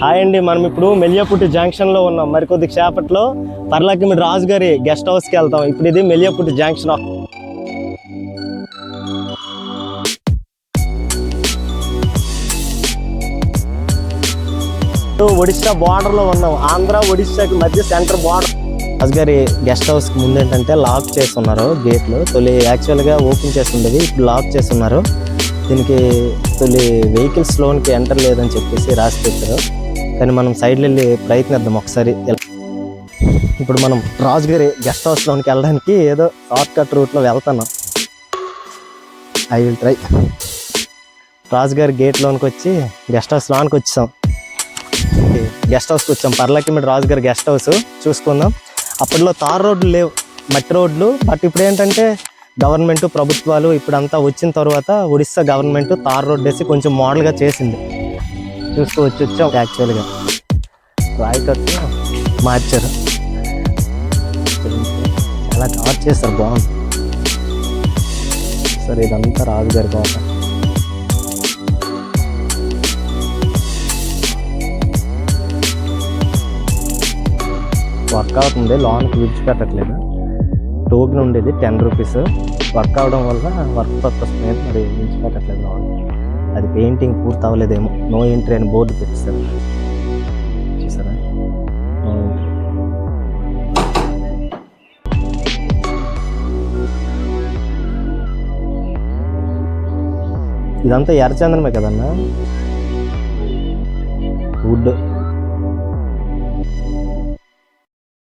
Hi అండి, మనం ఇప్పుడు మెలియాపుట్టి జంక్షన్లో ఉన్నాం. మరికొద్ది సేపట్లో పర్లాకిమిడి రాజు గారి గెస్ట్ హౌస్కి వెళ్తాం. ఇప్పుడు ఇది మెలియాపుట్టి జంక్షన్. ఒడిశా బార్డర్లో ఉన్నాం. ఆంధ్ర ఒడిశాకి మధ్య సెంటర్ బార్డర్. రాజుగారి గెస్ట్ హౌస్కి ముందు ఏంటంటే లాక్ చేస్తున్నారు గేట్లు. తొలి యాక్చువల్గా ఓపెన్ చేసి ఉండేది, ఇప్పుడు లాక్ చేస్తున్నారు. దీనికి తొలి వెహికల్స్ లోన్కి ఎంటర్ లేదని చెప్పేసి రాసి పెట్టారు. కానీ మనం సైడ్లో వెళ్ళి ప్రయత్నిద్దాం ఒకసారి. ఇప్పుడు మనం రాజుగారి గెస్ట్ హౌస్లోనికి వెళ్ళడానికి ఏదో షార్ట్ కట్ రూట్లో వెళ్తున్నాం. I will try. రాజుగారి గేట్లోనికి వచ్చి గెస్ట్ హౌస్ లోనికి వచ్చాం. గెస్ట్ హౌస్కి వచ్చాం. పర్లాకిమిడి రాజుగారి గెస్ట్ హౌస్ చూసుకుందాం. అప్పట్లో తార్ రోడ్లు లేవు, మట్టి రోడ్లు. బట్ ఇప్పుడు ఏంటంటే గవర్నమెంట్ ప్రభుత్వాలు ఇప్పుడంతా వచ్చిన తర్వాత ఒడిశా గవర్నమెంట్ తార్ రోడ్ వేసి కొంచెం మోడల్గా చేసింది. వచ్చాం. యాక్చువల్గా రాయి కట్టు మార్చారు, చాలా కవర్ చేస్తారు, బాగుంది. సరే, ఇదంతా రాజుగారి కోట. వర్క్ అవుతుంది, లోన్కి విడిచిపెట్టట్లేదు. టోకెన్ ఉండేది 10 రూపీస్. వర్క్ అవడం వల్ల వర్క్ పర్పస్ మీద మరి విడిచిపెట్టట్లేదు లోన్. అది పెయింటింగ్ పూర్తి అవ్వలేదేమో. నో ఎంట్రీ అని బోర్డు పెట్టేస్తారు, చూసారా? No entry. ఇదంతా ఎర్రచందనమే కదన్నా, వుడ్.